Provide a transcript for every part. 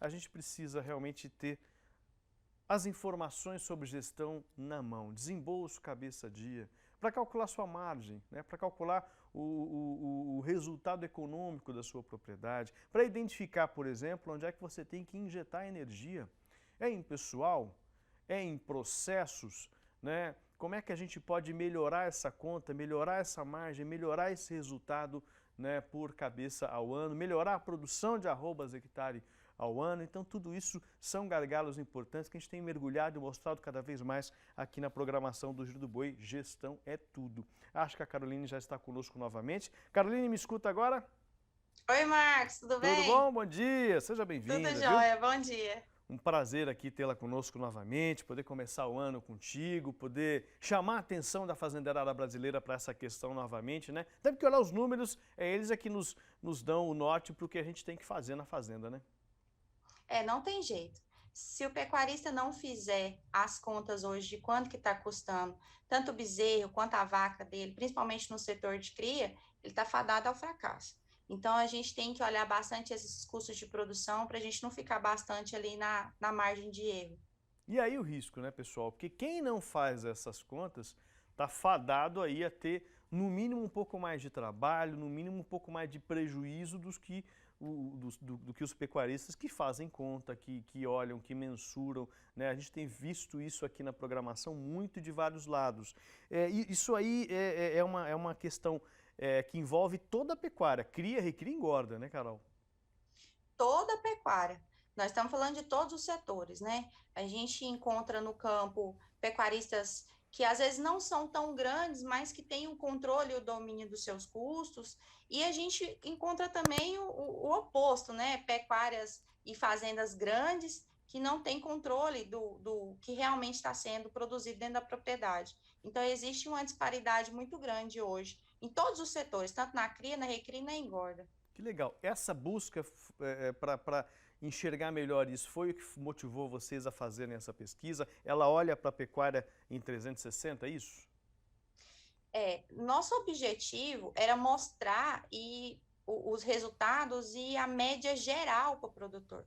a gente precisa realmente ter as informações sobre gestão na mão, desembolso cabeça a dia, para calcular sua margem, né? Para calcular o resultado econômico da sua propriedade, para identificar, por exemplo, onde é que você tem que injetar energia. É em pessoal? É em processos? Né? Como é que a gente pode melhorar essa conta, melhorar essa margem, melhorar esse resultado, né, por cabeça ao ano, melhorar a produção de arrobas hectare ao ano. Então, tudo isso são gargalos importantes que a gente tem mergulhado e mostrado cada vez mais aqui na programação do Giro do Boi. Gestão é tudo. Acho que a Caroline já está conosco novamente. Caroline, me escuta agora? Oi, Marcos, tudo Tudo bem? bom? Bom dia! Seja Tudo bem-vinda, viu? jóia, bom dia. Um prazer aqui tê-la conosco novamente, poder começar o ano contigo, poder chamar a atenção da fazendeirada brasileira para essa questão novamente, né? Até porque olhar os números, eles é que nos dão o norte para o que a gente tem que fazer na fazenda, né? Não tem jeito. Se o pecuarista não fizer as contas hoje de quanto que está custando, tanto o bezerro quanto a vaca dele, principalmente no setor de cria, ele está fadado ao fracasso. Então, a gente tem que olhar bastante esses custos de produção para a gente não ficar bastante ali na margem de erro. E aí o risco, né, pessoal? Porque quem não faz essas contas está fadado aí a ter, no mínimo, um pouco mais de trabalho, no mínimo, um pouco mais de prejuízo do que os pecuaristas que fazem conta, que olham, que mensuram. Né? A gente tem visto isso aqui na programação muito de vários lados. E isso aí é uma questão que envolve toda a pecuária. Cria, recria e engorda, né, Carol? Toda a pecuária. Nós estamos falando de todos os setores, né? A gente encontra no campo pecuaristas que às vezes não são tão grandes, mas que têm o controle e o domínio dos seus custos, e a gente encontra também o oposto, né? Pecuárias e fazendas grandes que não têm controle do que realmente está sendo produzido dentro da propriedade. Então, existe uma disparidade muito grande hoje, em todos os setores, tanto na cria, na recria e na engorda. Que legal. Essa busca para enxergar melhor isso foi o que motivou vocês a fazerem essa pesquisa? Ela olha para a pecuária em 360, é isso? Nosso objetivo era mostrar os resultados e a média geral para o produtor,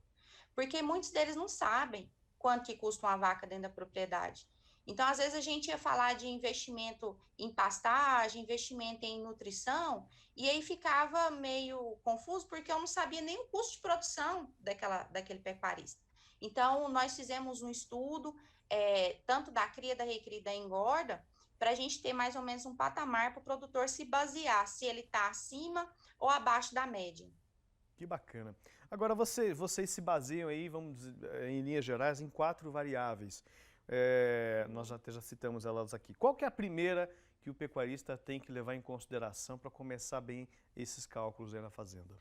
porque muitos deles não sabem quanto que custa uma vaca dentro da propriedade. Então, às vezes, a gente ia falar de investimento em pastagem, investimento em nutrição, e aí ficava meio confuso, porque eu não sabia nem o custo de produção daquele pecuarista. Então, nós fizemos um estudo, tanto da cria, da recria e da engorda, para a gente ter mais ou menos um patamar para o produtor se basear, se ele está acima ou abaixo da média. Que bacana. Agora, vocês se baseiam aí, vamos dizer, em linhas gerais, em quatro variáveis. Nós já citamos elas aqui. Qual que é a primeira que o pecuarista tem que levar em consideração para começar bem esses cálculos aí na fazenda?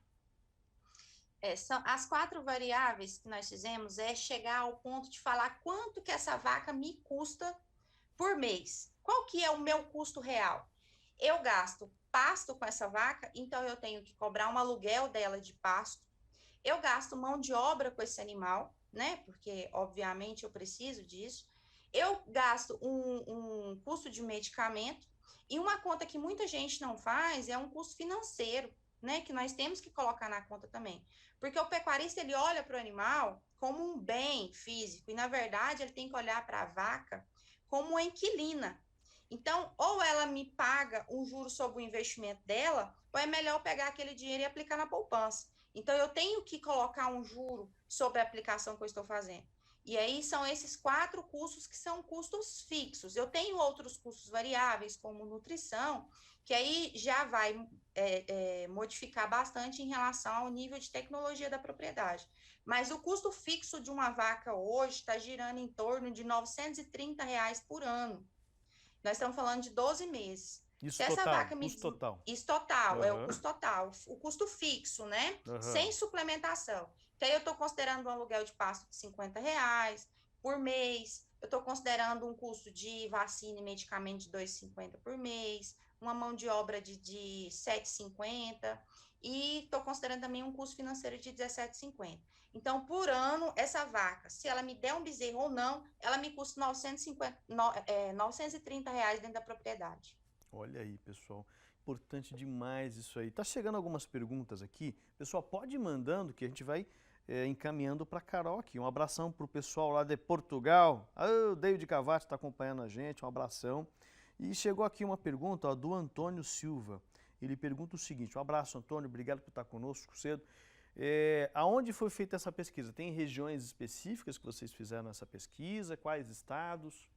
São as quatro variáveis que nós fizemos é chegar ao ponto de falar quanto que essa vaca me custa por mês. Qual que é o meu custo real? Eu gasto pasto com essa vaca, então eu tenho que cobrar um aluguel dela de pasto. Eu gasto mão de obra com esse animal, né? Porque, obviamente, eu preciso disso. Eu gasto um custo de medicamento. E uma conta que muita gente não faz é um custo financeiro, né? Que nós temos que colocar na conta também. Porque o pecuarista, ele olha para o animal como um bem físico. E, na verdade, ele tem que olhar para a vaca como uma inquilina. Então, ou ela me paga um juro sobre o investimento dela, ou é melhor eu pegar aquele dinheiro e aplicar na poupança. Então, eu tenho que colocar um juro sobre a aplicação que eu estou fazendo. E aí são esses quatro custos que são custos fixos. Eu tenho outros custos variáveis, como nutrição, que aí já vai modificar bastante em relação ao nível de tecnologia da propriedade. Mas o custo fixo de uma vaca hoje está girando em torno de R$ 930 por ano. Nós estamos falando de 12 meses. Se Isso essa total, vaca me. custo total. Isso total, é o Aham, custo total, o custo fixo, né? aham. Sem suplementação. Que aí eu estou considerando um aluguel de pasto de R$ 50 por mês, eu estou considerando um custo de vacina e medicamento de R$ 2,50 por mês, uma mão de obra de 7,50 e estou considerando também um custo financeiro de 17,50. Então, por ano, essa vaca, se ela me der um bezerro ou não, ela me custa R$ 930 dentro da propriedade. Olha aí, pessoal. Importante demais isso aí. Tá chegando algumas perguntas aqui. Pessoal, pode ir mandando que a gente vai encaminhando para a Carol aqui. Um abração para o pessoal lá de Portugal. O David Cavati está acompanhando a gente, um abração. E chegou aqui uma pergunta, ó, do Antônio Silva. Ele pergunta o seguinte: um abraço, Antônio, obrigado por estar conosco cedo. Aonde foi feita essa pesquisa? Tem regiões específicas que vocês fizeram essa pesquisa? Quais estados?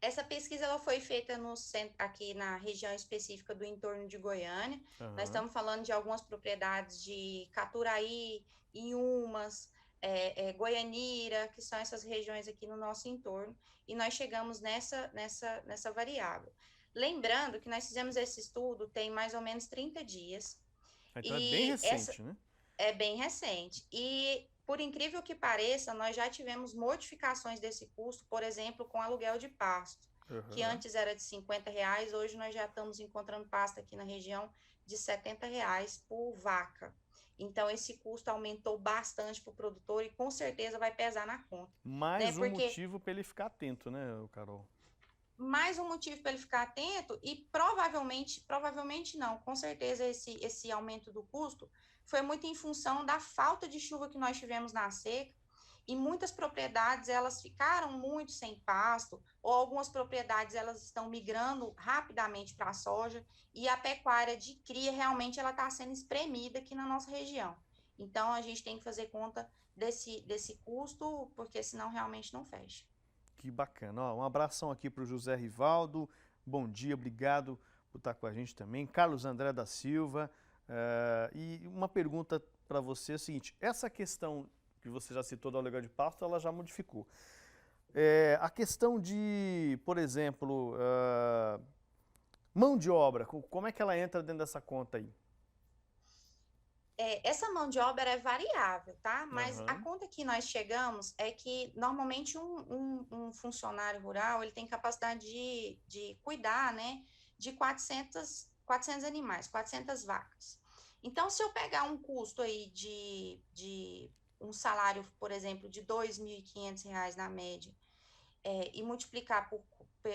Essa pesquisa ela foi feita aqui na região específica do entorno de Goiânia. Nós estamos falando de algumas propriedades de Caturaí, Inhumas, Goianira, que são essas regiões aqui no nosso entorno, e nós chegamos nessa variável. Lembrando que nós fizemos esse estudo tem mais ou menos 30 dias. Então é bem recente, né? É bem recente. E, por incrível que pareça, nós já tivemos modificações desse custo, por exemplo, com aluguel de pasto, que antes era de R$ 50, hoje nós já estamos encontrando pasto aqui na região de R$ 70 por vaca. Então, esse custo aumentou bastante para o produtor e com certeza vai pesar na conta. Mais um motivo para ele ficar atento, né, Carol? Mais um motivo para ele ficar atento e provavelmente não, com certeza esse aumento do custo foi muito em função da falta de chuva que nós tivemos na seca, e muitas propriedades elas ficaram muito sem pasto, ou algumas propriedades elas estão migrando rapidamente para a soja, e a pecuária de cria realmente ela está sendo espremida aqui na nossa região. Então a gente tem que fazer conta desse custo, porque senão realmente não fecha. Que bacana. Ó, um abração aqui para o José Rivaldo. Bom dia, obrigado por estar com a gente também. Carlos André da Silva. E uma pergunta para você é o seguinte: essa questão que você já citou do aluguel de pasto, ela já modificou. A questão de, por exemplo, mão de obra, como é que ela entra dentro dessa conta aí? Essa mão de obra é variável, tá? Mas a conta que nós chegamos é que, normalmente, um funcionário rural, ele tem capacidade de cuidar, né, de 400 animais, 400 vacas. Então, se eu pegar um custo aí de um salário, por exemplo, de R$ 2.500 na média, e multiplicar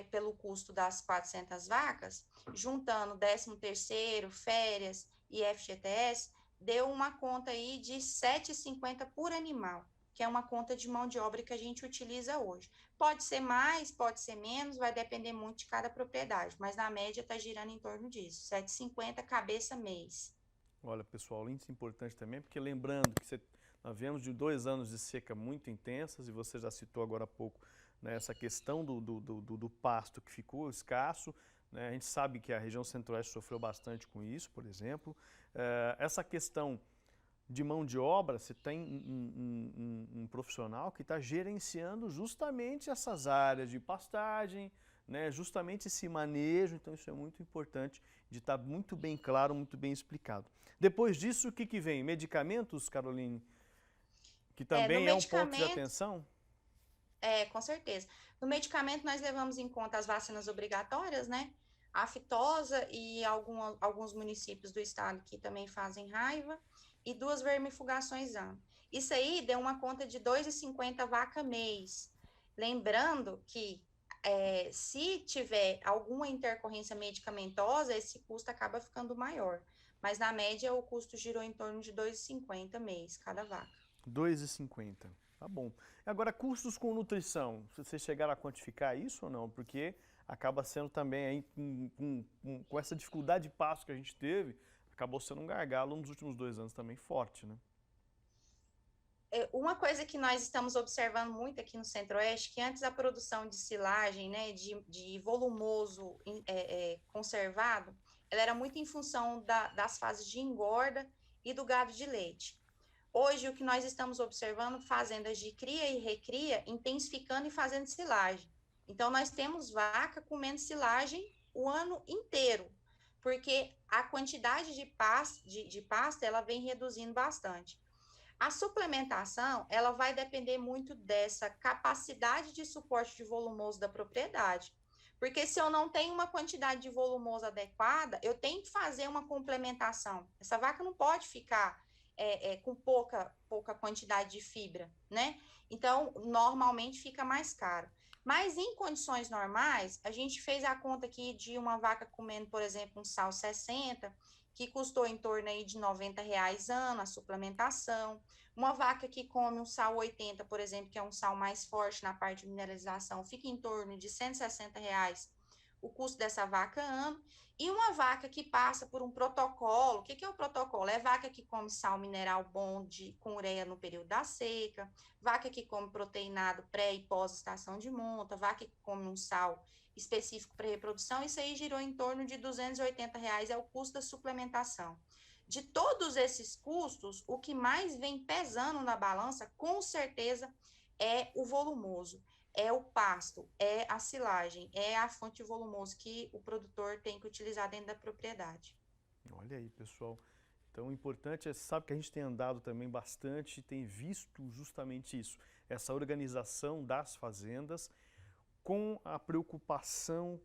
pelo custo das 400 vacas, juntando 13º, férias e FGTS, deu uma conta aí de R$ 7,50 por animal, que é uma conta de mão de obra que a gente utiliza hoje. Pode ser mais, pode ser menos, vai depender muito de cada propriedade, mas na média está girando em torno disso, R$ 7,50 cabeça mês. Olha, pessoal, índice importante também, porque lembrando que nós viemos de 2 anos de seca muito intensas, e você já citou agora há pouco, né, essa questão do pasto que ficou escasso, né? A gente sabe que a região centro-oeste sofreu bastante com isso, por exemplo. Essa questão de mão de obra, você tem um profissional que está gerenciando justamente essas áreas de pastagem, né, justamente esse manejo, então isso é muito importante de estar muito bem claro, muito bem explicado. Depois disso, o que vem? Medicamentos, Caroline? Que também é um ponto de atenção? Com certeza. No medicamento, nós levamos em conta as vacinas obrigatórias, né? A aftosa e alguns municípios do estado que também fazem raiva, e 2 vermifugações ano. Isso aí deu uma conta de R$ 2,50 vaca mês. Lembrando que se tiver alguma intercorrência medicamentosa, esse custo acaba ficando maior. Mas na média o custo girou em torno de R$ 2,50 mês cada vaca. R$ 2,50. Tá bom. Agora, custos com nutrição, vocês chegaram a quantificar isso ou não? Porque acaba sendo também, aí, com essa dificuldade de pasto que a gente teve, acabou sendo um gargalo nos últimos 2 anos também forte, né? Uma coisa que nós estamos observando muito aqui no Centro-Oeste, que antes a produção de silagem, né, de volumoso conservado, ela era muito em função das fases de engorda e do gado de leite. Hoje, o que nós estamos observando, fazendas de cria e recria, intensificando e fazendo silagem. Então, nós temos vaca comendo silagem o ano inteiro, porque a quantidade de pasta ela vem reduzindo bastante. A suplementação, ela vai depender muito dessa capacidade de suporte de volumoso da propriedade. Porque se eu não tenho uma quantidade de volumoso adequada, eu tenho que fazer uma complementação. Essa vaca não pode ficar com pouca quantidade de fibra, né? Então, normalmente fica mais caro. Mas em condições normais, a gente fez a conta aqui de uma vaca comendo, por exemplo, um sal 60, que custou em torno aí de R$ 90 ano, a suplementação. Uma vaca que come um sal 80, por exemplo, que é um sal mais forte na parte de mineralização, fica em torno de R$ 160 o custo dessa vaca ano. E uma vaca que passa por um protocolo, o que é o protocolo? É vaca que come sal mineral bom com ureia no período da seca, vaca que come proteinado pré e pós estação de monta, vaca que come um sal específico para reprodução, isso aí girou em torno de R$ 280, é o custo da suplementação. De todos esses custos, o que mais vem pesando na balança, com certeza, é o volumoso, é o pasto, é a silagem, é a fonte volumosa que o produtor tem que utilizar dentro da propriedade. Olha aí, pessoal. Então, o importante é, sabe que a gente tem andado também bastante, tem visto justamente isso, essa organização das fazendas com a preocupação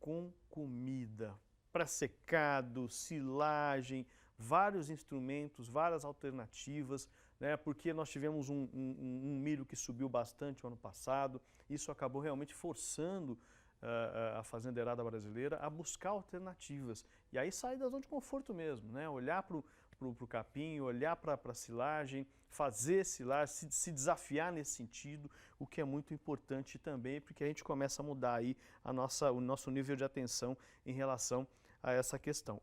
com comida, pré-secado, silagem, vários instrumentos, várias alternativas, né? Porque nós tivemos um milho que subiu bastante o ano passado, isso acabou realmente forçando a fazendeirada brasileira a buscar alternativas. E aí sair da zona de conforto mesmo, né? Olhar para o capim, olhar para a silagem, fazer silagem, se desafiar nesse sentido, o que é muito importante também, porque a gente começa a mudar aí o nosso nível de atenção em relação a essa questão.